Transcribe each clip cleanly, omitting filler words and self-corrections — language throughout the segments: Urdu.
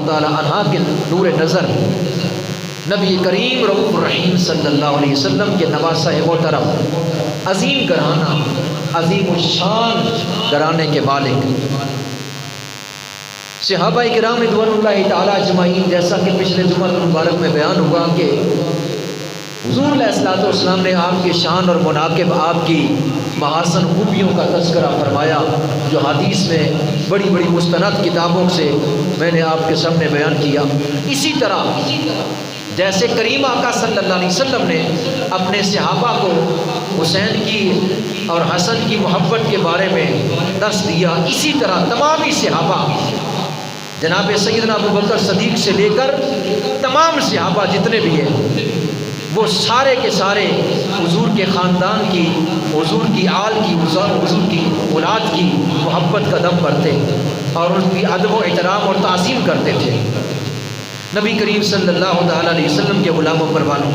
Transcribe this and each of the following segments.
تعالی عنہا کے نور نظر نبی کریم رؤوف الرحیم صلی اللہ علیہ وسلم کے نواسہ محترم عظیم گھرانہ، عظیم الشان گھرانے کے مالک صحابہ کرام رضوان اللہ تعالی اجمعین، جیسا کہ پچھلے جمعہ مبارک میں بیان ہوا کہ حضور علیہ الصلوۃ والسلام نے آپ کے شان اور مناقب، آپ کی محاسن خوبیوں کا تذکرہ فرمایا، جو حدیث میں بڑی بڑی مستند کتابوں سے میں نے آپ کے سامنے بیان کیا۔ اسی طرح جیسے کریم آقا صلی اللہ علیہ وسلم نے اپنے صحابہ کو حسین کی اور حسن کی محبت کے بارے میں درس دیا، اسی طرح تمام ہی صحابہ جناب سیدنا ابو بکر صدیق سے لے کر تمام صحابہ جتنے بھی ہیں، وہ سارے کے سارے حضور کے خاندان کی، حضور کی آل کی، حضور کی اولاد کی محبت کا دم بھرتے اور ان کی ادب و احترام اور تعظیم کرتے تھے۔ نبی کریم صلی اللہ تعالیٰ علیہ وسلم کے غلاموں پروانوں،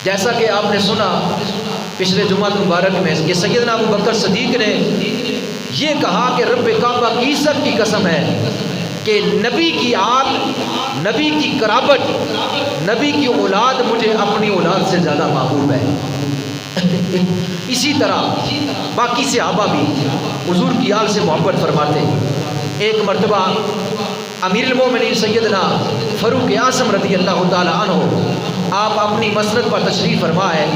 جیسا کہ آپ نے سنا پچھلے جمعہ مبارک میں کہ سیدنا ابو بکر صدیق نے یہ کہا کہ رب کعبہ کی عزت کی قسم ہے کہ نبی کی آل، نبی کی قرابت، نبی کی اولاد مجھے اپنی اولاد سے زیادہ محبوب ہے۔ اسی طرح باقی صحابہ بھی حضور کی آل سے محبت فرماتے۔ ایک مرتبہ امیر المومنین سیدنا فاروق اعظم رضی اللہ تعالی عنہ آپ اپنی مسند پر تشریف فرما ہے،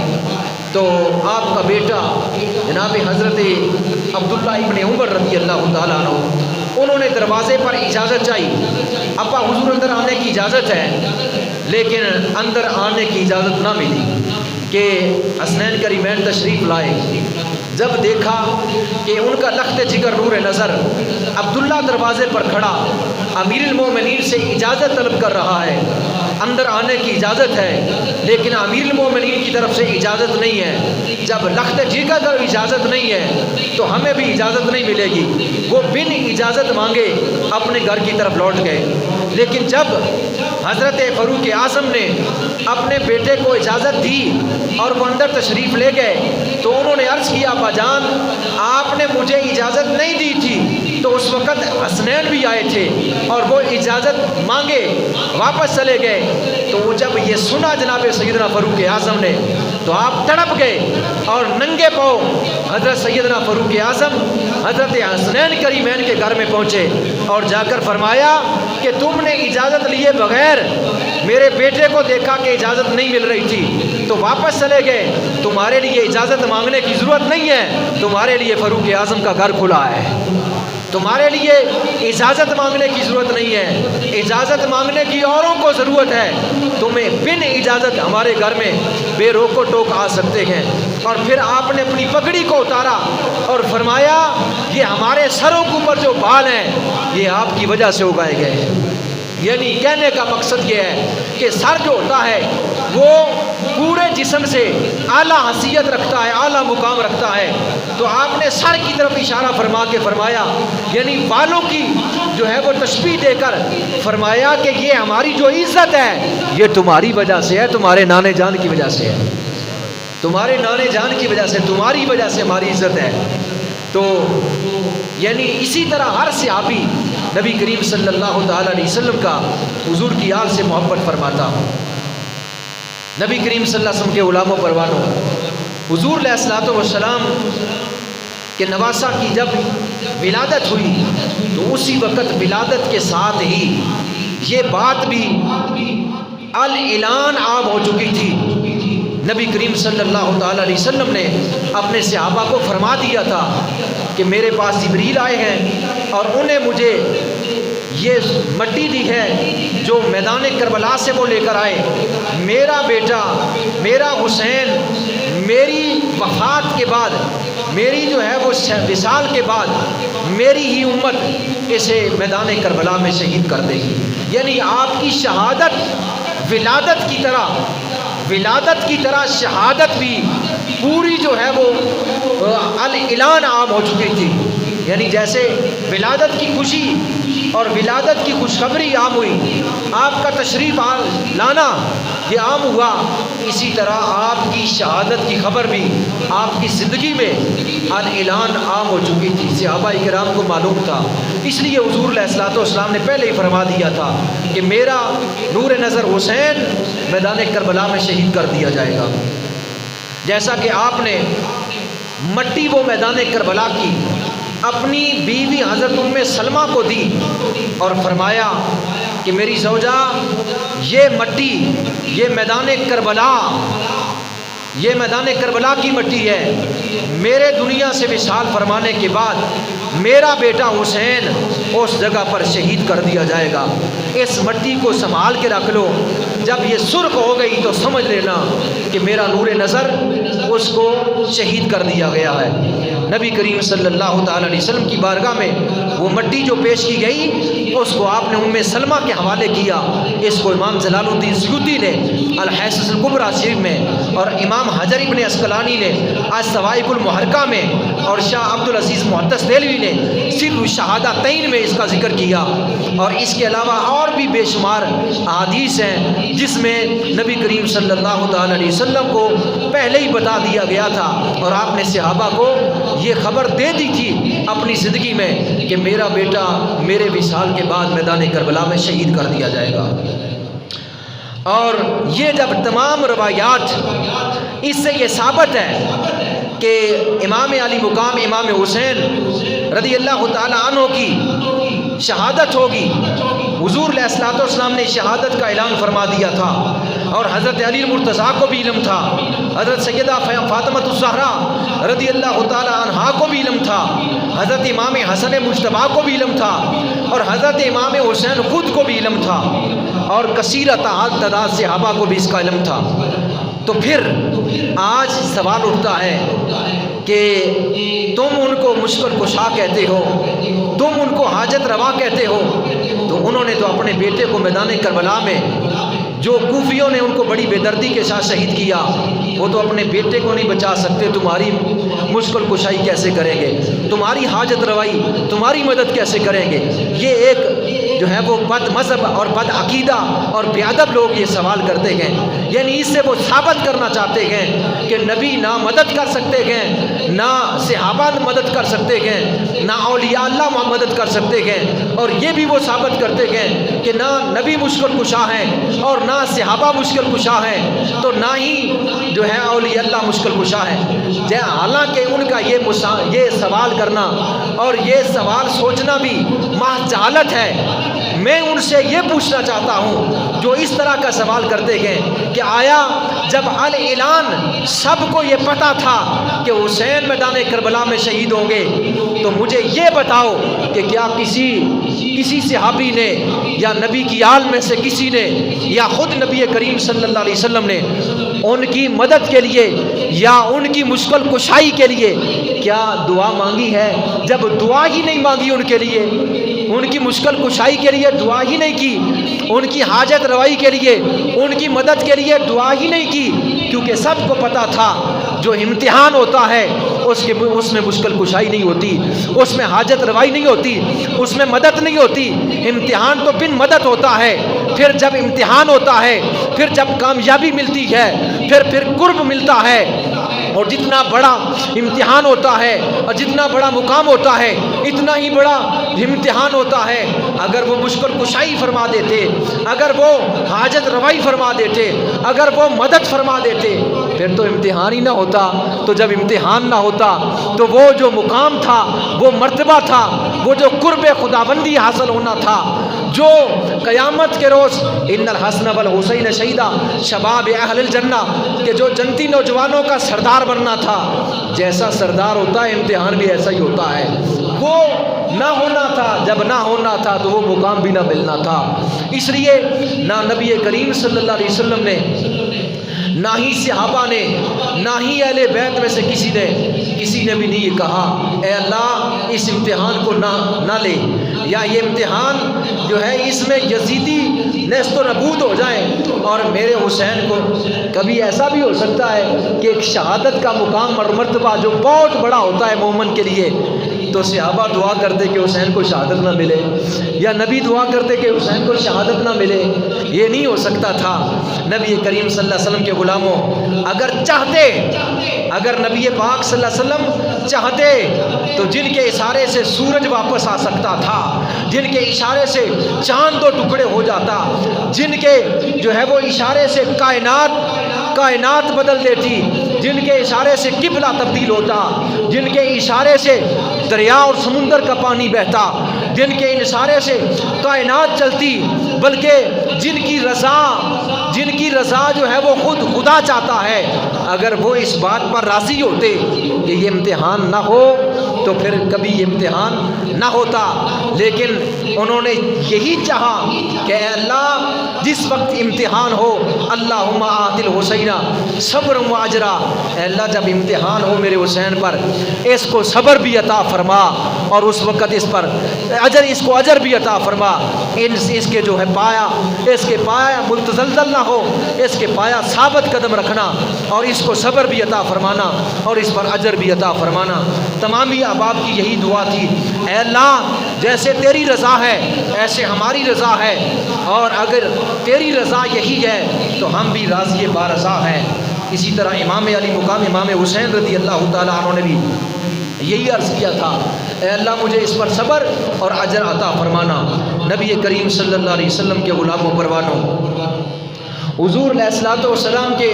تو آپ کا بیٹا جناب حضرت عبداللہ ابن عمر رضی اللہ تعالیٰ عنہ، انہوں نے دروازے پر اجازت چاہی، ابا حضور اندر آنے کی اجازت ہے، لیکن اندر آنے کی اجازت نہ ملی کہ حسنین کریمین تشریف لائے۔ جب دیکھا کہ ان کا لخت جگر نور نظر عبداللہ دروازے پر کھڑا امیر المومنین سے اجازت طلب کر رہا ہے، اندر آنے کی اجازت ہے لیکن امیر المومنین کی طرف سے اجازت نہیں ہے، جب لخت جگر کا اجازت نہیں ہے تو ہمیں بھی اجازت نہیں ملے گی، وہ بن اجازت مانگے اپنے گھر کی طرف لوٹ گئے۔ لیکن جب حضرت فاروق اعظم نے اپنے بیٹے کو اجازت دی اور وہ اندر تشریف لے گئے تو انہوں نے عرض کیا، ابا جان آپ نے مجھے اجازت نہیں دی تھی، تو اس وقت حسنین بھی آئے تھے اور وہ اجازت مانگے واپس چلے گئے۔ تو وہ جب یہ سنا جناب سیدنا فاروق اعظم نے تو آپ تڑپ گئے اور ننگے پاؤں حضرت سیدنا فاروق اعظم حضرت حسنین کریمین کے گھر میں پہنچے اور جا کر فرمایا کہ تم نے اجازت لیے بغیر میرے بیٹے کو دیکھا کہ اجازت نہیں مل رہی تھی تو واپس چلے گئے، تمہارے لیے اجازت مانگنے کی ضرورت نہیں ہے، تمہارے لیے فاروق اعظم کا گھر کھلا ہے، تمہارے لیے اجازت مانگنے کی ضرورت نہیں ہے، اجازت مانگنے کی اوروں کو ضرورت ہے، تمہیں بن اجازت ہمارے گھر میں بے روک و ٹوک آ سکتے ہیں۔ اور پھر آپ نے اپنی پگڑی کو اتارا اور فرمایا یہ ہمارے سروں کے اوپر جو بال ہیں یہ آپ کی وجہ سے اگائے گئے ہیں۔ یعنی کہنے کا مقصد یہ ہے کہ سر جو ہوتا ہے وہ پورے جسم سے اعلیٰ حیثیت رکھتا ہے، اعلیٰ مقام رکھتا ہے، تو آپ نے سر کی طرف اشارہ فرما کے فرمایا، یعنی بالوں کی جو ہے وہ تشبیہ دے کر فرمایا کہ یہ ہماری جو عزت ہے یہ تمہاری وجہ سے ہے، تمہارے نانے جان کی وجہ سے ہے، تمہارے نانے جان کی وجہ سے، تمہاری وجہ سے ہماری عزت ہے۔ تو یعنی اسی طرح ہر صحابی نبی کریم صلی اللہ تعالیٰ علیہ وسلم کا حضور کی آل سے محبت فرماتا۔ نبی کریم صلی اللہ علیہ وسلم کے غلاموں پروانوں، حضور علیہ الصلوۃ والسلام کے نواسہ کی جب ولادت ہوئی تو اسی وقت ولادت کے ساتھ ہی یہ بات بھی اعلان عام ہو چکی تھی۔ نبی کریم صلی اللہ تعالیٰ علیہ وسلم نے اپنے صحابہ کو فرما دیا تھا کہ میرے پاس جبریل آئے ہیں اور انہیں مجھے یہ مٹی دی ہے جو میدان کربلا سے وہ لے کر آئے، میرا بیٹا میرا حسین میری وفات کے بعد، میری جو ہے وہ وصال کے بعد میری ہی امت اسے میدان کربلا میں شہید کر دے گی۔ یعنی آپ کی شہادت ولادت کی طرح شہادت بھی پوری جو ہے وہ اعلان عام ہو چکی تھی۔ یعنی جیسے ولادت کی خوشی اور ولادت کی خوشخبری عام ہوئی، آپ کا تشریف لانا یہ عام ہوا، اسی طرح آپ کی شہادت کی خبر بھی آپ کی زندگی میں اعلان عام ہو چکی تھی۔ صحابہ کرام کو معلوم تھا اس لیے حضور علیہ الصلوۃ والسلام نے پہلے ہی فرما دیا تھا کہ میرا نور نظر حسین میدان کربلا میں شہید کر دیا جائے گا۔ جیسا کہ آپ نے مٹی وہ میدان کربلا کی اپنی بیوی حضرت سلمہ کو دی اور فرمایا کہ میری زوجہ یہ مٹی، یہ میدان کربلا کی مٹی ہے، میرے دنیا سے وصال فرمانے کے بعد میرا بیٹا حسین اس جگہ پر شہید کر دیا جائے گا، اس مٹی کو سنبھال کے رکھ لو، جب یہ سرخ ہو گئی تو سمجھ لینا کہ میرا نور نظر اس کو شہید کر دیا گیا ہے۔ نبی کریم صلی اللہ تعالی علیہ وسلم کی بارگاہ میں وہ مٹی جو پیش کی گئی اس کو آپ نے سلمہ کے حوالے کیا۔ اس کو امام جلال الدین سیوطی نے الحصص الکبریٰ شریف میں اور امام حجر ابن عسقلانی نے الصواعق المحرقہ میں اور شاہ عبد العزیز محدث دہلوی نے سر الشہادتین میں اس کا ذکر کیا۔ اور اس کے علاوہ اور بھی بے شمار احادیث ہیں جس میں نبی کریم صلی اللہ تعالی علیہ وسلم کو پہلے ہی بتا دیا گیا تھا اور آپ نے صحابہ کو یہ خبر دے دی تھی اپنی زندگی میں کہ میرا بیٹا میرے وصال کے بعد میدان کربلا میں شہید کر دیا جائے گا۔ اور یہ جب تمام روایات اس سے یہ ثابت ہے کہ امام علی مقام امام حسین رضی اللہ تعالی عنہ کی شہادت ہوگی۔ حضور علیہ الصلوۃ والسلام نے شہادت کا اعلان فرما دیا تھا اور حضرت علی المرتضیٰ کو بھی علم تھا، حضرت سیدہ فاطمہ الزہرا رضی اللہ تعالی عنہا کو بھی علم تھا، حضرت امام حسن مجتبیٰ کو بھی علم تھا اور حضرت امام حسین خود کو بھی علم تھا اور کثیر تعداد صحابہ کو بھی اس کا علم تھا۔ تو پھر آج سوال اٹھتا ہے کہ تم ان کو مشکل کشا کہتے ہو، تم ان کو حاجت روا کہتے ہو، تو انہوں نے تو اپنے بیٹے کو میدان کربلا میں جو کوفیوں نے ان کو بڑی بے دردی کے ساتھ شہید کیا، وہ تو اپنے بیٹے کو نہیں بچا سکتے، تمہاری مشکل کشائی کیسے کریں گے، تمہاری حاجت روائی، تمہاری مدد کیسے کریں گے؟ یہ ایک جو ہے وہ بد مذہب اور بد عقیدہ اور بے ادب لوگ یہ سوال کرتے ہیں، یعنی اس سے وہ ثابت کرنا چاہتے ہیں کہ نبی نہ مدد کر سکتے ہیں، نہ صحابہ مدد کر سکتے ہیں، نہ اولیاء اللہ مدد کر سکتے ہیں، اور یہ بھی وہ ثابت کرتے ہیں کہ نہ نبی مشکل کشا ہیں اور نہ صحابہ مشکل کشا ہیں، تو نہ ہی جو ہے اولیاء اللہ مشکل کشا ہے۔ حالانکہ ان کا یہ سوال کرنا اور یہ سوال سوچنا بھی محض جہالت ہے۔ میں ان سے یہ پوچھنا چاہتا ہوں جو اس طرح کا سوال کرتے ہیں کہ آیا جب الاعلان سب کو یہ پتا تھا کہ حسین میدان کربلا میں شہید ہوں گے، تو مجھے یہ بتاؤ کہ کیا کسی صحابی نے یا نبی کی آل میں سے کسی نے یا خود نبی کریم صلی اللہ علیہ وسلم نے ان کی مدد کے لیے یا ان کی مشکل کشائی کے لیے کیا دعا مانگی ہے؟ جب دعا ہی نہیں مانگی ان کے لیے، ان کی مشکل کشائی کے لیے دعا ہی نہیں کی، ان کی حاجت روائی کے لیے، ان کی مدد کے لیے دعا ہی نہیں کی، کیونکہ سب کو پتا تھا جو امتحان ہوتا ہے اس میں مشکل کشائی نہیں ہوتی، اس میں حاجت روائی نہیں ہوتی، اس میں مدد نہیں ہوتی۔ امتحان تو بن مدد ہوتا ہے، پھر جب امتحان ہوتا ہے، پھر جب کامیابی ملتی ہے، پھر قرب ملتا ہے، اور جتنا بڑا امتحان ہوتا ہے اور جتنا بڑا مقام ہوتا ہے اتنا ہی بڑا امتحان ہوتا ہے۔ اگر وہ مشکل کشائی فرما دیتے، اگر وہ حاجت روائی فرما دیتے، اگر وہ مدد فرما دیتے، پھر تو امتحان ہی نہ ہوتا۔ تو جب امتحان نہ ہوتا تو وہ جو مقام تھا، وہ مرتبہ تھا، وہ جو قرب خداوندی حاصل ہونا تھا، جو قیامت کے روز ان الحسن والحسین شہیدا شباب اہل الجنہ کہ جو جنتی نوجوانوں کا سردار بننا تھا، جیسا سردار ہوتا ہے امتحان بھی ایسا ہی ہوتا ہے۔ وہ نہ ہونا تھا، جب نہ ہونا تھا تو وہ مقام بھی نہ ملنا تھا۔ اس لیے نہ نبی کریم صلی اللہ علیہ وسلم نے، نہ ہی صحابہ نے، نہ ہی اہل بیت میں سے کسی نے بھی نہیں یہ کہا اے اللہ اس امتحان کو نہ لے، یا یہ امتحان جو ہے اس میں یزیدی نیست و نبود ہو جائیں اور میرے حسین کو۔ کبھی ایسا بھی ہو سکتا ہے کہ ایک شہادت کا مقام اور مرتبہ جو بہت بڑا ہوتا ہے مومن کے لیے، تو صحابہ دعا کرتے کہ حسین کو شہادت نہ ملے، یا نبی دعا کرتے کہ حسین کو شہادت نہ ملے؟ یہ نہیں ہو سکتا تھا۔ نبی کریم صلی اللہ علیہ وسلم کے غلاموں، اگر چاہتے، اگر نبی پاک صلی اللہ علیہ وسلم چاہتے تو جن کے اشارے سے سورج واپس آ سکتا تھا، جن کے اشارے سے چاند دو ٹکڑے ہو جاتا، جن کے جو ہے وہ اشارے سے کائنات بدل دیتی، جن کے اشارے سے قبلہ تبدیل ہوتا، جن کے اشارے سے دریا اور سمندر کا پانی بہتا، جن کے اشارے سے کائنات چلتی، بلکہ جن کی رضا جو ہے وہ خود خدا چاہتا ہے، اگر وہ اس بات پر راضی ہوتے کہ یہ امتحان نہ ہو تو پھر کبھی یہ امتحان نہ ہوتا۔ لیکن انہوں نے یہی چاہا کہ اے اللہ جس وقت امتحان ہو، اللہم آت الحسین صبر و اجرا، اے اللہ جب امتحان ہو میرے حسین پر، اس کو صبر بھی عطا فرما، اور اس وقت اس پر اس کو اجر بھی عطا فرما، اس کے جو ہے پایا، اس کے پایا متزلزل نہ ہو، اس کے پایا ثابت قدم رکھنا، اور اس کو صبر بھی عطا فرمانا، اور اس پر اجر بھی عطا فرمانا۔ تمامی احباب کی یہی دعا تھی، اے اللہ جیسے تیری رضا ہے ایسے ہماری رضا ہے، اور اگر تیری رضا یہی ہے تو ہم بھی راضی بارضا ہیں۔ اسی طرح امام علی مقام امام حسین رضی اللہ تعالیٰ عنہ نے بھی یہی عرض کیا تھا، اے اللہ مجھے اس پر صبر اور اجر عطا فرمانا۔ نبی کریم صلی اللہ علیہ وسلم کے غلاموں پروانوں، حضور علیہ الصلوۃ والسلام کے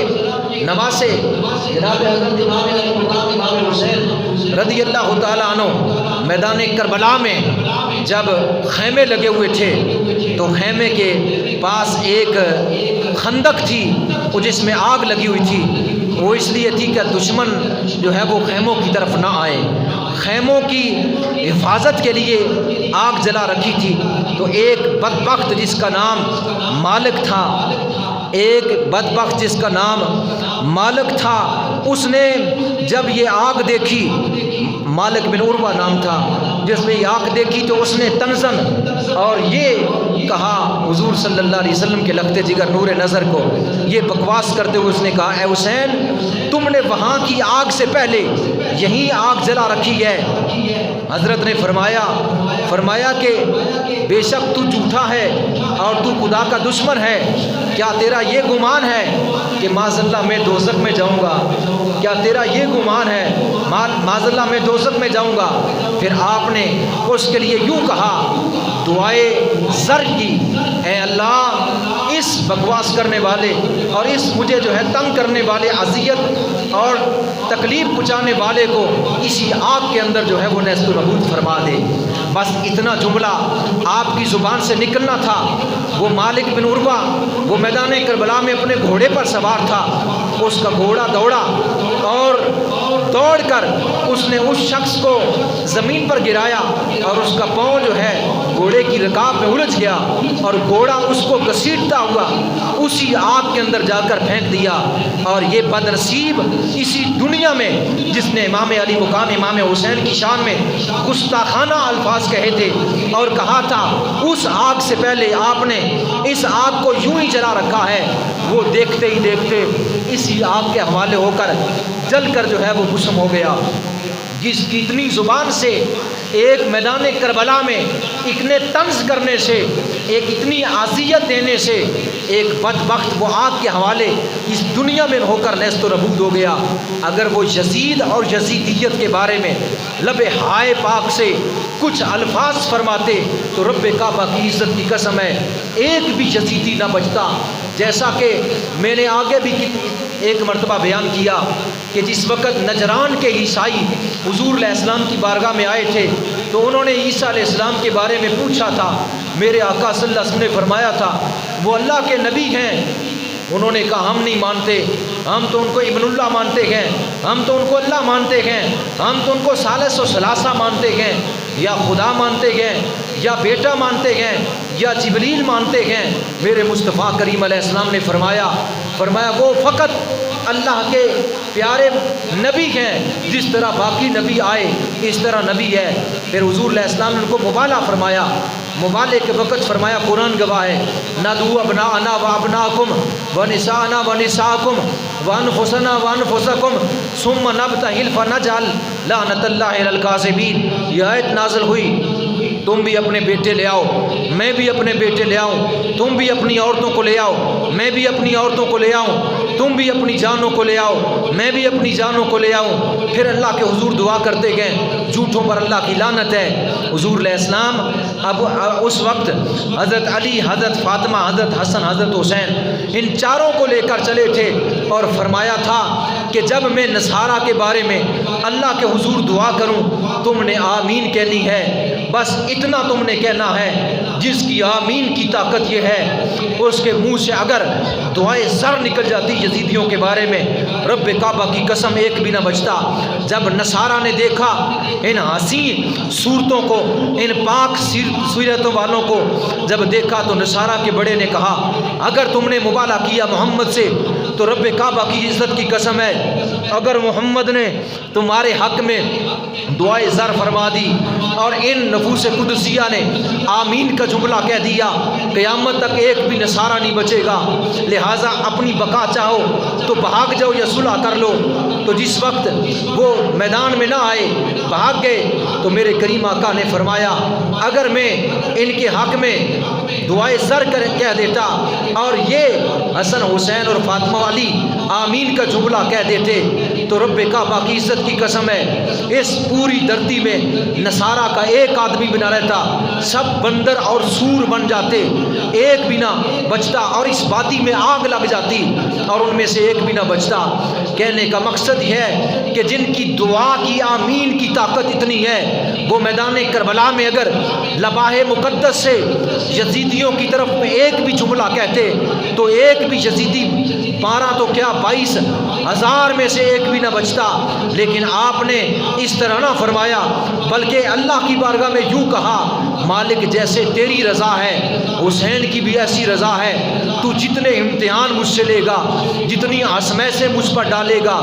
نواسے جناب حضرت امام علی مقام امام حسین رضی اللہ تعالیٰ عنہ میدان کربلا میں جب خیمے لگے ہوئے تھے تو خیمے کے پاس ایک خندق تھی، وہ جس میں آگ لگی ہوئی تھی، وہ اس لیے تھی کہ دشمن جو ہے وہ خیموں کی طرف نہ آئے، خیموں کی حفاظت کے لیے آگ جلا رکھی تھی۔ تو ایک بدبخت جس کا نام مالک تھا، ایک بدبخت جس کا نام مالک تھا، اس نے جب یہ آگ دیکھی، مالک بن عروہ نام تھا، جس نے یہ آگ دیکھی تو اس نے تنزن اور یہ کہا حضور صلی اللہ علیہ وسلم کے لخت جگر نور نظر کو یہ بکواس کرتے ہوئے اس نے کہا، اے حسین تم نے وہاں کی آگ سے پہلے یہیں آگ جلا رکھی ہے۔ حضرت نے فرمایا کہ بے شک تو جھوٹا ہے اور تو خدا کا دشمن ہے، کیا تیرا یہ گمان ہے کہ معاذ اللہ میں دوزخ میں جاؤں گا؟ کیا تیرا یہ گمان ہے معاذ اللہ میں دوزخ میں جاؤں گا؟ پھر آپ نے اس کے لیے یوں کہا، دعائے زر کی، اے اللہ اس بکواس کرنے والے اور اس مجھے جو ہے تنگ کرنے والے، اذیت اور تکلیف پہنچانے والے کو اسی آگ کے اندر جو ہے وہ نیست و نابود فرما دے۔ بس اتنا جملہ آپ کی زبان سے نکلنا تھا۔ وہ مالک بن عروہ وہ میدان کربلا میں اپنے گھوڑے پر سوار تھا، اس کا گھوڑا دوڑا اور دوڑ کر اس نے اس شخص کو زمین پر گرایا اور اس کا پاؤں جو ہے گھوڑے کی رکاب میں الجھ گیا اور گھوڑا اس کو گھسیٹتا ہوا اسی آگ کے اندر جا کر پھینک دیا۔ اور یہ بدنصیب اسی دنیا میں جس نے امام علی مقام امام حسین کی شان میں گستاخانہ الفاظ کہے تھے اور کہا تھا اس آگ سے پہلے آپ نے اس آگ کو یوں ہی جلا رکھا ہے، وہ دیکھتے ہی دیکھتے اسی آگ کے حوالے ہو کر جل کر جو ہے وہ مسم ہو گیا۔ جس کی اتنی زبان سے ایک میدان کربلا میں اتنے طنز کرنے سے، ایک اتنی اذیت دینے سے ایک بدبخت وہ آگ کے حوالے اس دنیا میں ہو کر نیست و نابود ہو گیا۔ اگر وہ یزید اور یزیدیت کے بارے میں لب ہائے پاک سے کچھ الفاظ فرماتے تو رب کعبہ کی عزت کی قسم ہے ایک بھی یزیدی نہ بچتا۔ جیسا کہ میں نے آگے بھی ایک مرتبہ بیان کیا کہ جس وقت نجران کے عیسائی حضور علیہ السلام کی بارگاہ میں آئے تھے تو انہوں نے عیسیٰ علیہ السلام کے بارے میں پوچھا تھا، میرے آقا صلی اللہ علیہ وسلم نے فرمایا تھا وہ اللہ کے نبی ہیں۔ انہوں نے کہا ہم نہیں مانتے، ہم تو ان کو ابن اللہ مانتے ہیں، ہم تو ان کو اللہ مانتے ہیں، ہم تو ان کو ثالث و ثلاثہ مانتے ہیں، یا خدا مانتے ہیں، یا بیٹا مانتے ہیں، یا جبریل مانتے ہیں۔ میرے مصطفیٰ کریم علیہ السلام نے فرمایا وہ فقط اللہ کے پیارے نبی ہیں، جس طرح باقی نبی آئے اس طرح نبی ہے۔ پھر حضور علیہ السلام نے ان کو مبالغہ فرمایا، مبالغے کے وقت فرمایا قرآن گواہ ہے ندعو ابناءنا و ابناءکم و نساءنا و نساءکم و انفسنا و انفسکم ثم نبتہل فنجعل لعنت اللہ علی الکاذبین. یہ آیت نازل ہوئی تم بھی اپنے بیٹے لے آؤ، میں بھی اپنے بیٹے لے آؤں، تم بھی اپنی عورتوں کو لے آؤ، میں بھی اپنی عورتوں کو لے آؤں، تم بھی اپنی جانوں کو لے آؤ، میں بھی اپنی جانوں کو لے آؤں. پھر اللہ کے حضور دعا کرتے گئے جھوٹوں پر اللہ کی لعنت ہے. حضور علیہ السلام اب اس وقت حضرت علی، حضرت فاطمہ، حضرت حسن، حضرت حسین ان چاروں کو لے کر چلے تھے اور فرمایا تھا کہ جب میں نصارہ کے بارے میں اللہ کے حضور دعا کروں تم نے آمین کہنی ہے. بس اتنا تم نے کہنا ہے. جس کی آمین کی طاقت یہ ہے اس کے منہ سے اگر دعائے زر نکل جاتی یزیدیوں کے بارے میں رب کعبہ کی قسم ایک بھی نہ بچتا. جب نصارہ نے دیکھا ان حسین صورتوں کو، ان پاک سیرتوں والوں کو جب دیکھا تو نصارہ کے بڑے نے کہا اگر تم نے مبالغہ کیا محمد سے تو رب کعبہ کی عزت کی قسم ہے اگر محمد نے تمہارے حق میں دعائے زر فرما دی اور ان نفوس قدسیہ نے آمین کا جملہ کہہ دیا قیامت تک ایک بھی نصارہ نہیں بچے گا. لہٰذا اپنی بقا چاہو تو بھاگ جاؤ یا صلح کر لو. تو جس وقت وہ میدان میں نہ آئے بھاگ گئے تو میرے کریم آقا نے فرمایا اگر میں ان کے حق میں دعائے زر کہہ دیتا اور یہ حسن حسین اور فاطمہ علی آمین کا جملہ کہہ دیتے تو رب کعبہ کی عزت کی قسم ہے اس پوری دھرتی میں نصارہ کا ایک آدمی بھی نہ رہتا، سب بندر اور سور بن جاتے، ایک بھی نہ بچتا اور اس وادی میں آگ لگ جاتی اور ان میں سے ایک بھی نہ بچتا. کہنے کا مقصد یہ ہے کہ جن کی دعا کی آمین کی طاقت اتنی ہے وہ میدان کربلا میں اگر لباہ مقدس سے یزیدیوں کی طرف میں ایک بھی جملہ کہتے تو ایک بھی یزیدی 12 تو کیا 22,000 میں سے ایک بھی نہ بچتا. لیکن آپ نے اس طرح نہ فرمایا بلکہ اللہ کی بارگاہ میں یوں کہا مالک جیسے تیری رضا ہے حسین کی بھی ایسی رضا ہے. تو جتنے امتحان مجھ سے لے گا، جتنی آزمائشیں مجھ پر ڈالے گا،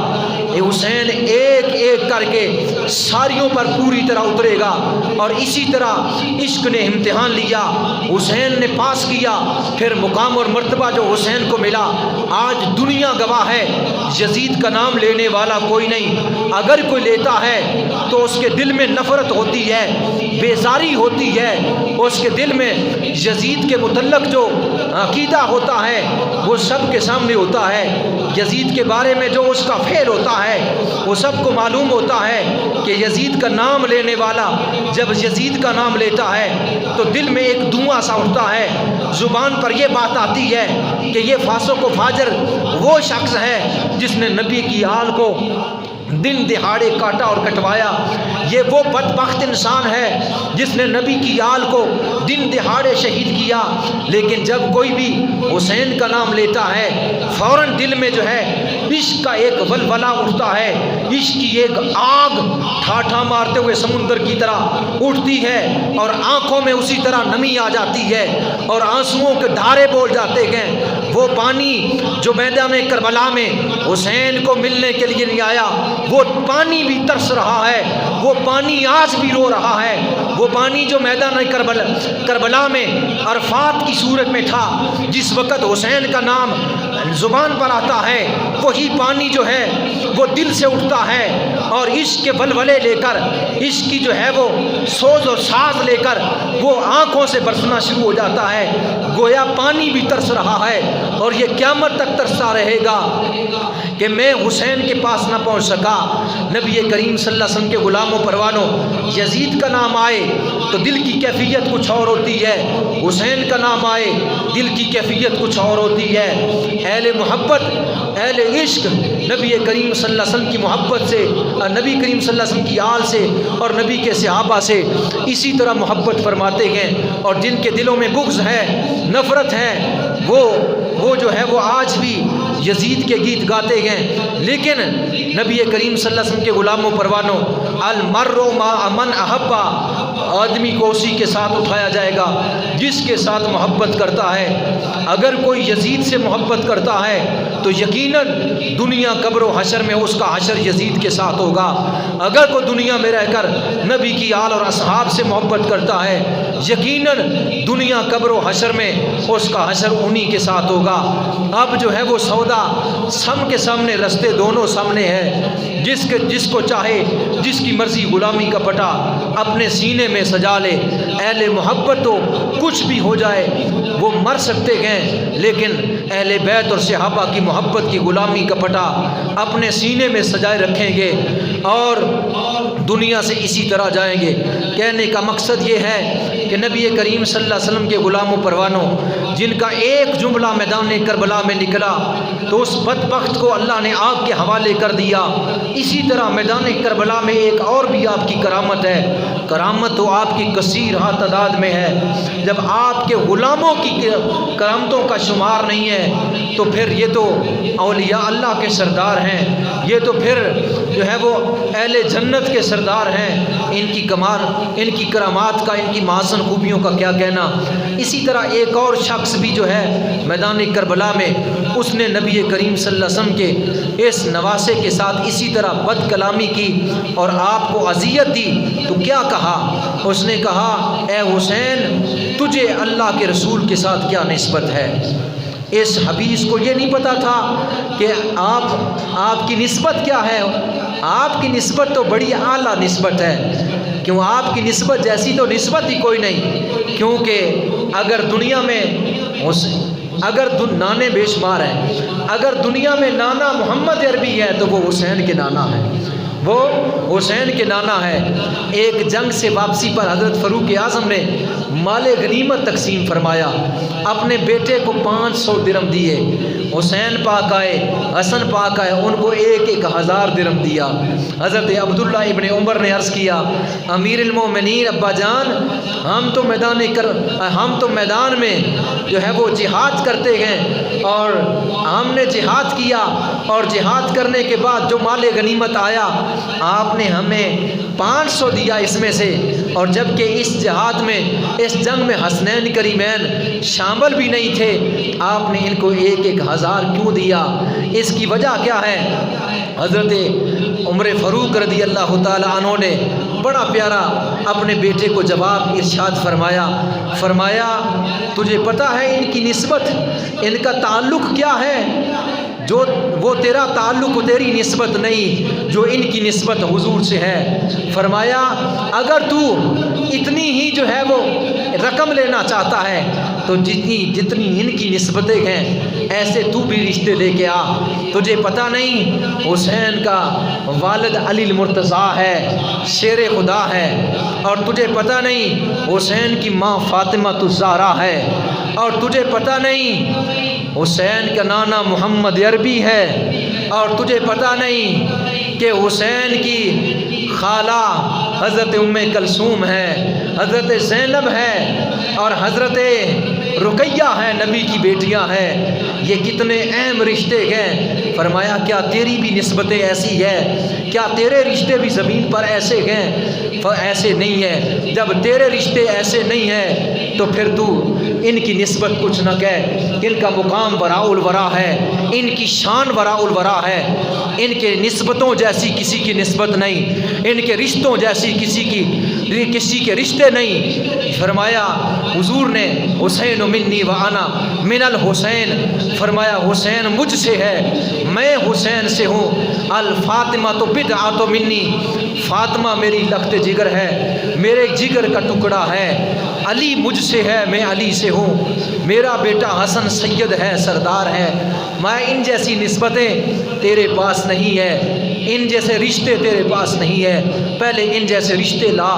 اے حسین ایک ایک کر کے ساریوں پر پوری طرح اترے گا. اور اسی طرح عشق نے امتحان لیا، حسین نے پاس کیا. پھر مقام اور مرتبہ جو حسین کو ملا آج دنیا گواہ ہے یزید کا نام لینے والا کوئی نہیں. اگر کوئی لیتا ہے تو اس کے دل میں نفرت ہوتی ہے، بیزاری ہوتی ہے، اس کے دل میں یزید کے متعلق جو عقیدہ ہوتا ہے وہ سب کے سامنے ہوتا ہے. یزید کے بارے میں جو اس کا فعل ہوتا ہے وہ سب کو معلوم ہوتا ہے کہ یزید کا نام لینے والا جب یزید کا نام لیتا ہے تو دل میں ایک دھواں سا اٹھتا ہے، زبان پر یہ بات آتی ہے کہ یہ فاسق و فاجر وہ شخص ہے جس نے نبی کی آل کو دن دہاڑے کاٹا اور کٹوایا. یہ وہ بدبخت انسان ہے جس نے نبی کی آل کو دن دہاڑے شہید کیا. لیکن جب کوئی بھی حسین کا نام لیتا ہے فوراً دل میں جو ہے عشق کا ایک ولولہ اٹھتا ہے، عشق کی ایک آگ ٹھاٹھا مارتے ہوئے سمندر کی طرح اٹھتی ہے اور آنکھوں میں اسی طرح نمی آ جاتی ہے اور آنسوؤں کے دھارے بول جاتے ہیں. وہ پانی جو میدان کربلا میں حسین کو ملنے کے لیے نہیں آیا وہ پانی بھی ترس رہا ہے، وہ پانی آج بھی رو رہا ہے. وہ پانی جو میدان کربلا میں عرفات کی صورت میں تھا جس وقت حسین کا نام زبان پر آتا ہے وہی پانی جو ہے وہ دل سے اٹھتا ہے اور عشق کے ولولے لے کر، عشق کی جو ہے وہ سوز و ساز لے کر وہ آنکھوں سے برسنا شروع ہو جاتا ہے. گویا پانی بھی ترس رہا ہے اور یہ قیامت تک ترستا رہے گا کہ میں حسین کے پاس نہ پہنچ سکا. نبی کریم صلی اللہ علیہ وسلم کے غلاموں پروانوں یزید کا نام آئے تو دل کی کیفیت کچھ اور ہوتی ہے، حسین کا نام آئے دل کی کیفیت کچھ اور ہوتی ہے. اہل محبت، اہل عشق نبی کریم صلی اللہ علیہ وسلم کی محبت سے، نبی کریم صلی اللہ علیہ وسلم کی آل سے اور نبی کے صحابہ سے اسی طرح محبت فرماتے ہیں. اور جن کے دلوں میں بغض ہے، نفرت ہے، وہ جو ہے وہ آج بھی یزید کے گیت گاتے ہیں. لیکن نبی کریم صلی اللہ علیہ وسلم کے غلاموں پروانوں المرء مع من احبا، آدمی کو اسی کے ساتھ اٹھایا جائے گا جس کے ساتھ محبت کرتا ہے، اگر کوئی یزید سے محبت کرتا ہے تو یقیناً دنیا قبر و حشر میں اس کا حشر یزید کے ساتھ ہوگا۔ اگر کوئی دنیا میں رہ کر نبی کی آل اور اصحاب سے محبت کرتا ہے، یقیناً دنیا قبر و حشر میں اس کا حشر انہی کے ساتھ ہوگا۔ اب جو ہے وہ سودا سم کے سامنے، رستے دونوں سامنے ہے، جس کو چاہے جس کی مرضی غلامی کا پٹا اپنے سینے میں سجا لے۔ اہل محبت تو کچھ بھی ہو جائے وہ مر سکتے ہیں، لیکن اہل بیت اور صحابہ کی محبت کی غلامی کا پٹا اپنے سینے میں سجائے رکھیں گے اور دنیا سے اسی طرح جائیں گے۔ کہنے کا مقصد یہ ہے کہ نبی کریم صلی اللہ علیہ وسلم کے غلاموں پروانوں، جن کا ایک جملہ میدان کربلا میں نکلا تو اس بدبخت کو اللہ نے آگ کے حوالے کر دیا، اسی طرح میدان کربلا میں ایک اور بھی آپ کی کرامت ہے۔ کرامت تو آپ کی کثیر ہا تعداد میں ہے۔ جب آپ کے غلاموں کی کرامتوں کا شمار نہیں ہے تو پھر یہ تو اولیاء اللہ کے سردار ہیں، یہ تو پھر جو ہے وہ اہل جنت کے سردار ہیں۔ ان کی کمال، ان کی کرامات کا، ان کی محسن خوبیوں کا کیا کہنا۔ اسی طرح ایک اور شخص بھی جو ہے میدان کربلا میں، اس نے نبی کریم صلی اللہ علیہ وسلم کے اس نواسے کے ساتھ اسی طرح بد کلامی کی اور آپ کو اذیت دی تو کیا کہا؟ اس نے کہا اے حسین، تجھے اللہ کے رسول کے ساتھ کیا نسبت ہے؟ اس حبیث کو یہ نہیں پتا تھا کہ آپ کی نسبت کیا ہے۔ آپ کی نسبت تو بڑی اعلیٰ نسبت ہے، کیوں آپ کی نسبت جیسی تو نسبت ہی کوئی نہیں، کیونکہ اگر دنیا میں نانے بے شمار ہیں، اگر دنیا میں نانا محمد عربی ہے تو وہ حسین کے نانا ہے، وہ حسین کے نانا ہے۔ ایک جنگ سے واپسی پر حضرت فاروق اعظم نے مال غنیمت تقسیم فرمایا، اپنے بیٹے کو 500 درہم دیے، حسین پاک آئے، حسن پاک آئے، ان کو 1000 درہم دیا۔ حضرت عبداللہ ابن عمر نے عرض کیا امیر المومنین ابا جان، ہم تو میدان میں جو ہے وہ جہاد کرتے ہیں اور ہم نے جہاد کیا، اور جہاد کرنے کے بعد جو مال غنیمت آیا آپ نے ہمیں 500 دیا اس میں سے، اور جبکہ اس جہاد میں، اس جنگ میں حسنین کریمین شامل بھی نہیں تھے، آپ نے ان کو 1000 کیوں دیا؟ اس کی وجہ کیا ہے؟ حضرت عمر فاروق رضی اللہ تعالی عنہ نے بڑا پیارا اپنے بیٹے کو جواب ارشاد فرمایا تجھے پتہ ہے ان کی نسبت، ان کا تعلق کیا ہے؟ جو وہ تیرا تعلق، تیری نسبت نہیں، جو ان کی نسبت حضور سے ہے۔ فرمایا اگر تو اتنی ہی جو ہے وہ رقم لینا چاہتا ہے تو جتنی ان کی نسبتیں ہیں ایسے تو بھی رشتے لے کے آ۔ تجھے پتہ نہیں حسین کا والد علی المرتضیٰ ہے، شیر خدا ہے، اور تجھے پتہ نہیں حسین کی ماں فاطمہ الزہرا ہے، اور تجھے پتہ نہیں حسین کا نانا محمد عربی ہے، اور تجھے پتہ نہیں کہ حسین کی خالہ حضرت ام کلثوم ہے، حضرت زینب ہے، اور حضرت رقیہ ہے، نبی کی بیٹیاں ہیں۔ یہ کتنے اہم رشتے ہیں۔ فرمایا کیا تیری بھی نسبتیں ایسی ہے؟ کیا تیرے رشتے بھی زمین پر ایسے ہیں؟ ایسے نہیں ہے۔ جب تیرے رشتے ایسے نہیں ہیں تو پھر تو ان کی نسبت کچھ نہ کہہ، ان کا مقام وراء الورا ہے، ان کی شان وراء الورا ہے، ان کے نسبتوں جیسی کسی کی نسبت نہیں، ان کے رشتوں جیسی کسی کے رشتے نہیں۔ فرمایا حضور نے حسین منی و انا من الحسین، فرمایا حسین مجھ سے ہے، میں حسین سے ہوں۔ الفاطمہ تو بدعۃ منی، فاطمہ میری لخت جگر ہے، میرے جگر کا ٹکڑا ہے۔ علی مجھ سے ہے، میں علی سے ہوں۔ میرا بیٹا حسن سید ہے، سردار ہے۔ میں ان جیسی نسبتیں تیرے پاس نہیں ہے، ان جیسے رشتے تیرے پاس نہیں ہے، پہلے ان جیسے رشتے لا۔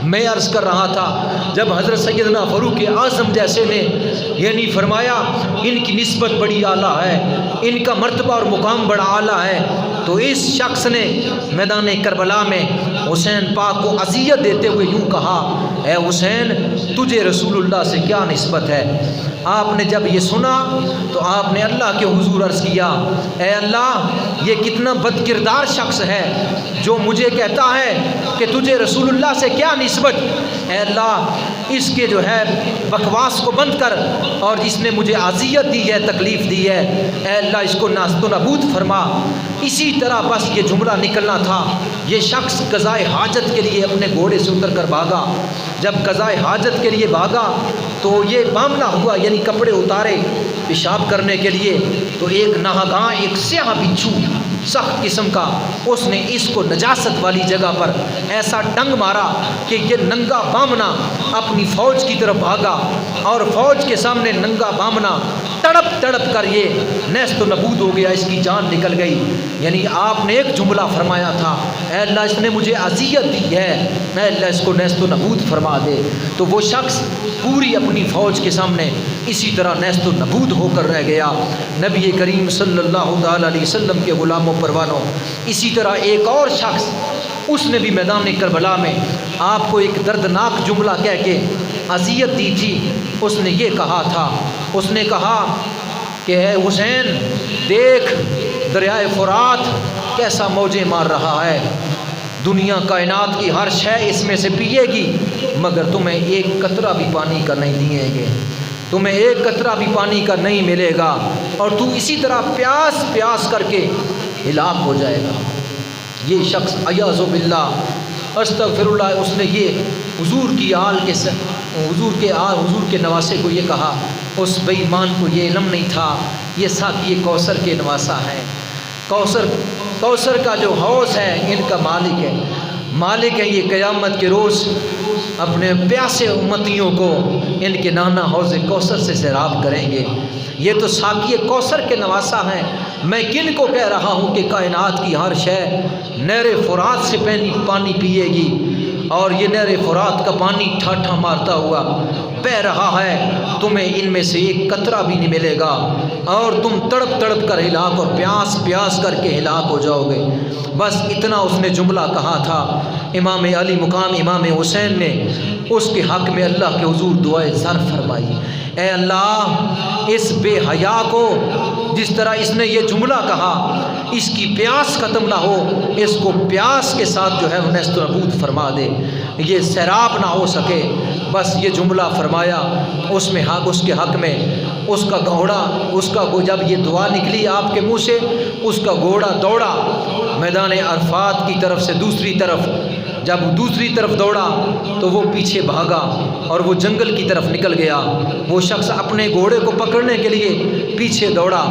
میں عرض کر رہا تھا جب حضرت سیدنا فاروق اعظم جیسے نے یعنی فرمایا ان کی نسبت بڑی اعلیٰ ہے، ان کا مرتبہ اور مقام بڑا اعلیٰ ہے، تو اس شخص نے میدان کربلا میں حسین پاک کو اذیت دیتے ہوئے یوں کہا، اے حسین تجھے رسول اللہ سے کیا نسبت ہے؟ آپ نے جب یہ سنا تو آپ نے اللہ کے حضور عرض کیا، اے اللہ یہ کتنا بد کردار شخص ہے جو مجھے کہتا ہے کہ تجھے رسول اللہ سے کیا نسبت؟ اے اللہ اس کے جو ہے بکواس کو بند کر، اور اس نے مجھے اذیت دی ہے، تکلیف دی ہے، اے اللہ اس کو ناست و نابود فرما۔ اسی طرح بس یہ جملہ نکلنا تھا۔ یہ شخص قضائے حاجت کے لیے اپنے گھوڑے سے اتر کر بھاگا۔ جب قضائے حاجت کے لیے بھاگا تو یہ بامنا ہوا، یعنی کپڑے اتارے پیشاب کرنے کے لیے، تو ایک ناگہاں ایک سیاہ بچھو سخت قسم کا، اس نے اس کو نجاست والی جگہ پر ایسا ڈنگ مارا کہ یہ ننگا بامنا اپنی فوج کی طرف بھاگا، اور فوج کے سامنے ننگا بامنا تڑپ تڑپ کر یہ نیست و نبود ہو گیا، اس کی جان نکل گئی۔ یعنی آپ نے ایک جملہ فرمایا تھا، اے اللہ اس نے مجھے اذیت دی ہے، اے اللہ اس کو نیست و نبود فرما دے۔ تو وہ شخص پوری اپنی فوج کے سامنے اسی طرح نیست و نبود ہو کر رہ گیا۔ نبی کریم صلی اللہ تعالیٰ علیہ وسلم کے غلاموں پروانوں، اسی طرح ایک اور شخص، اس نے بھی میدان کربلا میں آپ کو ایک دردناک جملہ کہہ کے اذیت دی تھی۔ اس نے یہ کہا تھا، اس نے کہا کہ اے حسین دیکھ دریائے فرات کیسا موجیں مار رہا ہے، دنیا کائنات کی ہر شے اس میں سے پیے گی، مگر تمہیں ایک قطرہ بھی پانی کا نہیں دیں گے، تمہیں ایک قطرہ بھی پانی کا نہیں ملے گا، اور تو اسی طرح پیاس پیاس کر کے ہلاک ہو جائے گا۔ یہ شخص اعوذ باللہ استغفر اللہ، اس نے یہ حضور کی آل کے حضور کے نواسے کو یہ کہا، اس بے ایمان کو یہ علم نہیں تھا یہ ساقی کوثر کے نواسا ہے، کوثر کا جو حوض ہے ان کا مالک ہے یہ قیامت کے روز اپنے پیاسے امتیوں کو ان کے نانا حوض کوثر سے سیراب کریں گے۔ یہ تو ساقی کوثر کے نواسا ہیں۔ میں کن کو کہہ رہا ہوں کہ کائنات کی ہر شے نہر فرات سے پانی پیے گی، اور یہ نہر فرات کا پانی ٹھاٹھا مارتا ہوا بہ رہا ہے، تمہیں ان میں سے ایک قطرہ بھی نہیں ملے گا، اور تم تڑپ تڑپ کر ہلاک اور پیاس پیاس کر کے ہلاک ہو جاؤ گے۔ بس اتنا اس نے جملہ کہا تھا۔ امام علی مقام امام حسین نے اس کے حق میں اللہ کے حضور دعائے زر فرمائی، اے اللہ اس بے حیا کو جس طرح اس نے یہ جملہ کہا اس کی پیاس ختم نہ ہو، اس کو پیاس کے ساتھ جو ہے نیست و نابود فرما دے، یہ سیراب نہ ہو سکے۔ بس یہ جملہ فرمایا، اس کے حق میں اس کا گھوڑا، جب یہ دعا نکلی آپ کے منہ سے، اس کا گھوڑا دوڑا میدان عرفات کی طرف سے دوسری طرف۔ جب دوسری طرف دوڑا تو وہ پیچھے بھاگا اور وہ جنگل کی طرف نکل گیا۔ وہ شخص اپنے گھوڑے کو پکڑنے کے لیے پیچھے دوڑا،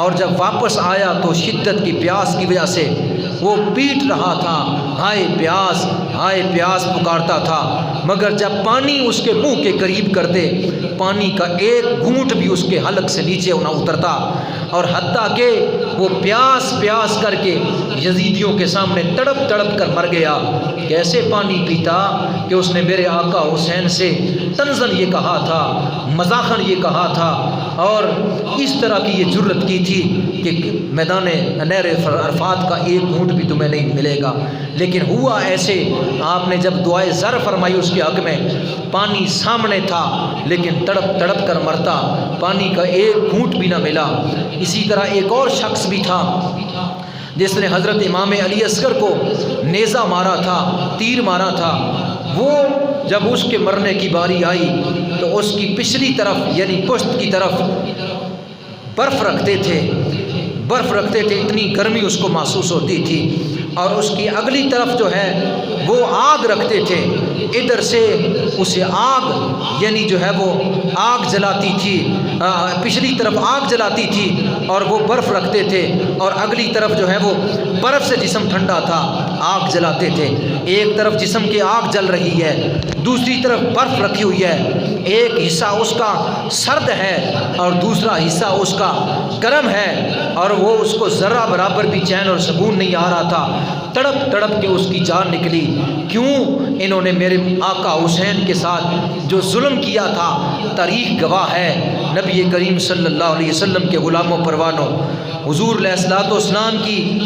اور جب واپس آیا تو شدت کی پیاس کی وجہ سے وہ پیٹ رہا تھا، ہائے پیاس پکارتا تھا، مگر جب پانی اس کے منہ کے قریب کرتے پانی کا ایک گھونٹ بھی اس کے حلق سے نیچے نہ اترتا، اور حتیٰ کہ وہ پیاس پیاس کر کے یزیدیوں کے سامنے تڑپ تڑپ کر مر گیا۔ کیسے پانی پیتا کہ اس نے میرے آقا حسین سے تنزن یہ کہا تھا، مزاحن یہ کہا تھا، اور اس طرح کی یہ جرت کی تھی کہ میدان نہر عرفات کا ایک گھونٹ بھی تمہیں نہیں ملے گا۔ لیکن ہوا ایسے، آپ نے جب دعائے زر فرمائی اس کے حق میں، پانی سامنے تھا لیکن تڑپ تڑپ کر مرتا، پانی کا ایک گھونٹ بھی نہ ملا۔ اسی طرح ایک اور شخص بھی تھا جس نے حضرت امام علی اصغر کو نیزہ مارا تھا، تیر مارا تھا۔ وہ جب اس کے مرنے کی باری آئی تو اس کی پچھلی طرف یعنی پشت کی طرف برف رکھتے تھے، اتنی گرمی اس کو محسوس ہوتی تھی، اور اس کی اگلی طرف جو ہے وہ آگ رکھتے تھے، ادھر سے اسے آگ یعنی جو ہے وہ آگ جلاتی تھی، پچھلی طرف آگ جلاتی تھی اور وہ برف رکھتے تھے، اور اگلی طرف جو ہے وہ برف سے جسم ٹھنڈا تھا، آگ جلاتے تھے۔ ایک طرف جسم کی آگ جل رہی ہے، دوسری طرف برف رکھی ہوئی ہے، ایک حصہ اس کا سرد ہے اور دوسرا حصہ اس کا گرم ہے، اور وہ اس کو ذرہ برابر بھی چین اور سکون نہیں آ رہا تھا، تڑپ تڑپ کے اس کی جان نکلی۔ کیوں؟ انہوں نے میرے آقا حسین کے ساتھ جو ظلم کیا تھا تاریخ گواہ ہے۔ نبی کریم صلی اللہ علیہ وسلم کے غلاموں پروانوں، حضور علیہ الصلوۃ والسلام کی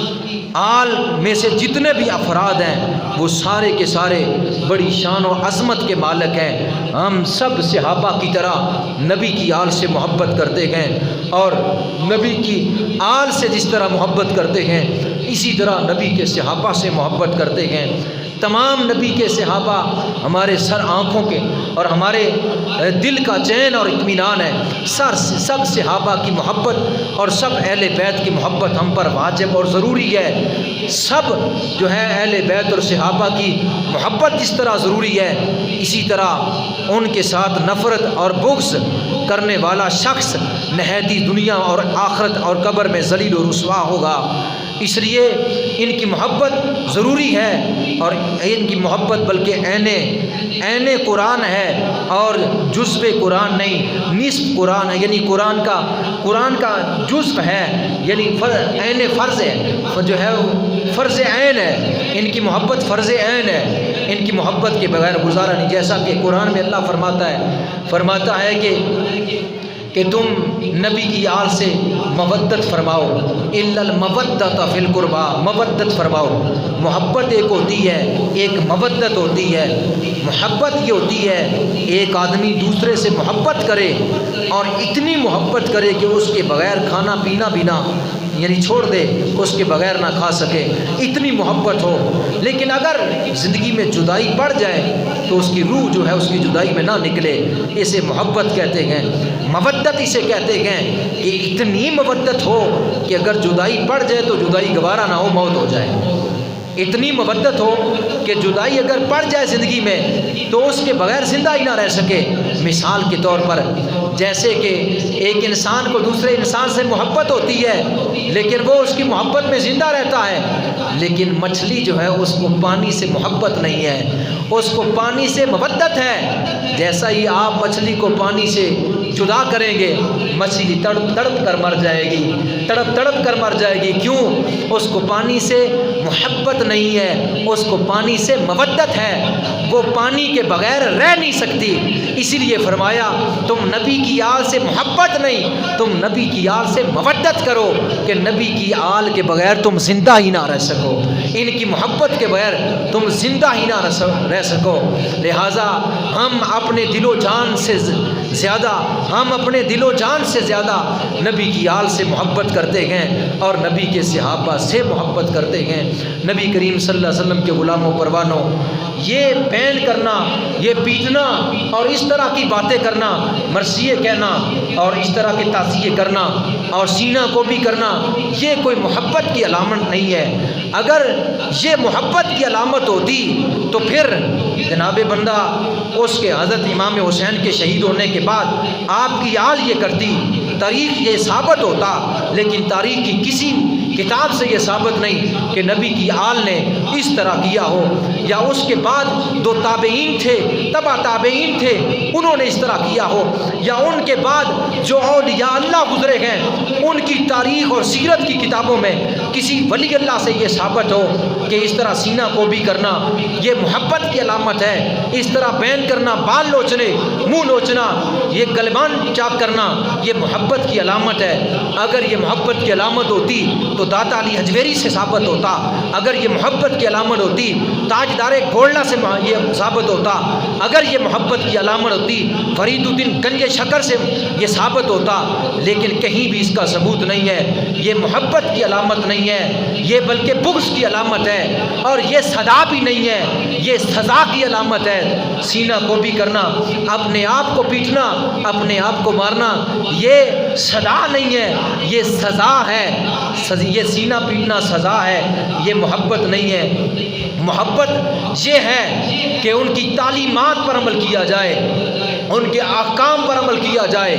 آل میں سے جتنے بھی افراد ہیں وہ سارے کے سارے بڑی شان و عظمت کے مالک ہیں۔ ہم سب صحابہ کی طرح نبی کی آل سے محبت کرتے ہیں، اور نبی کی آل سے جس طرح محبت کرتے ہیں اسی طرح نبی کے صحابہ سے محبت کرتے ہیں۔ تمام نبی کے صحابہ ہمارے سر آنکھوں کے اور ہمارے دل کا چین اور اطمینان ہے۔ سب صحابہ کی محبت اور سب اہل بیت کی محبت ہم پر واجب اور ضروری ہے۔ سب جو ہے اہل بیت اور صحابہ کی محبت جس طرح ضروری ہے، اسی طرح ان کے ساتھ نفرت اور بغض کرنے والا شخص نہایتی دنیا اور آخرت اور قبر میں ذلیل و رسوا ہوگا۔ اس لیے ان کی محبت ضروری ہے، اور ان کی محبت بلکہ عین قرآن ہے اور جزو قرآن نہیں، نصف قرآن ہے، یعنی قرآن کا جزو ہے، یعنی عین فرض ہے، جو ہے فرض عین ہے۔ ان کی محبت فرض عین ہے، ان کی محبت کے بغیر گزارا نہیں۔ جیسا کہ قرآن میں اللہ فرماتا ہے کہ تم نبی کی آل سے مودت فرماؤ، الا المودۃ فی القربى، مودت فرماؤ۔ محبت ایک ہوتی ہے، ایک مودت ہوتی ہے۔ محبت یہ ہوتی ہے ایک آدمی دوسرے سے محبت کرے اور اتنی محبت کرے کہ اس کے بغیر کھانا پینا بھی نہ، یعنی چھوڑ دے، اس کے بغیر نہ کھا سکے، اتنی محبت ہو۔ لیکن اگر زندگی میں جدائی پڑ جائے تو اس کی روح جو ہے اس کی جدائی میں نہ نکلے، اسے محبت کہتے ہیں۔ مودت اسے کہتے ہیں کہ اتنی مودت ہو کہ اگر جدائی پڑ جائے تو جدائی گوارا نہ ہو، موت ہو جائے۔ اتنی مودت ہو کہ جدائی اگر پڑ جائے زندگی میں تو اس کے بغیر زندہ ہی نہ رہ سکے۔ مثال کے طور پر جیسے کہ ایک انسان کو دوسرے انسان سے محبت ہوتی ہے لیکن وہ اس کی محبت میں زندہ رہتا ہے، لیکن مچھلی جو ہے اس کو پانی سے محبت نہیں ہے، اس کو پانی سے مودت ہے۔ جیسا ہی آپ مچھلی کو پانی سے جدا کریں گے، مچھلی تڑپ تڑپ کر مر جائے گی، تڑپ تڑپ کر مر جائے گی۔ کیوں؟ اس کو پانی سے محبت نہیں ہے، اس کو پانی سے مودت ہے، وہ پانی کے بغیر رہ نہیں سکتی۔ اسی لیے فرمایا تم نبی کی آل سے محبت نہیں، تم نبی کی آل سے مودت کرو کہ نبی کی آل کے بغیر تم زندہ ہی نہ رہ سکو، ان کی محبت کے بغیر تم زندہ ہی نہ رہ سکو۔ لہٰذا ہم اپنے دل و جان سے زیادہ نبی کی آل سے محبت کرتے ہیں اور نبی کے صحابہ سے محبت کرتے ہیں۔ نبی کریم صلی اللہ علیہ وسلم کے غلاموں پروانوں، یہ بین کرنا، یہ پیٹنا اور اس طرح کی باتیں کرنا، مرثیے کہنا اور اس طرح کے تعزیے کرنا اور سینہ کو بھی کرنا، یہ کوئی محبت کی علامت نہیں ہے۔ اگر یہ محبت کی علامت ہوتی تو پھر جناب بندہ اس کے حضرت امام حسین کے شہید ہونے کے بعد آپ کی آل یہ کرتی، تاریخ یہ ثابت ہوتا، لیکن تاریخ کی کسی کتاب سے یہ ثابت نہیں کہ نبی کی آل نے اس طرح کیا ہو، یا اس کے بعد دو تابعین تھے، تبع تابعین تھے، انہوں نے اس طرح کیا ہو، یا ان کے بعد جو اولیاء اللہ گزرے ہیں ان کی تاریخ اور سیرت کی کتابوں میں کسی ولی اللہ سے یہ ثابت ہو کہ اس طرح سینہ کو بھی کرنا یہ محبت کی علامت ہے، اس طرح بین کرنا، بال نوچنے، منہ نوچنا، یہ گلبان چاک کرنا یہ محبت کی علامت ہے۔ اگر یہ محبت کی علامت ہوتی تو داتا علی حجویری سے ثابت ہوتا، اگر یہ محبت کی علامت ہوتی تاجدار گولڈا سے یہ ثابت ہوتا، اگر یہ محبت کی علامت ہوتی فرید الدین گنج شکر سے یہ ثابت ہوتا، لیکن کہیں بھی اس کا ثبوت نہیں ہے۔ یہ محبت کی علامت نہیں ہے، یہ بلکہ بغض کی علامت ہے، اور یہ صدا بھی نہیں ہے، یہ سزا کی علامت ہے۔ سینہ کو بھی کرنا، اپنے آپ کو پیٹنا، اپنے آپ کو مارنا، یہ صدا نہیں ہے، یہ سزا ہے۔ یہ سینہ پیٹنا سزا ہے، یہ محبت نہیں ہے۔ محبت یہ ہے کہ ان کی تعلیمات پر عمل کیا جائے، ان کے احکام پر عمل کیا جائے۔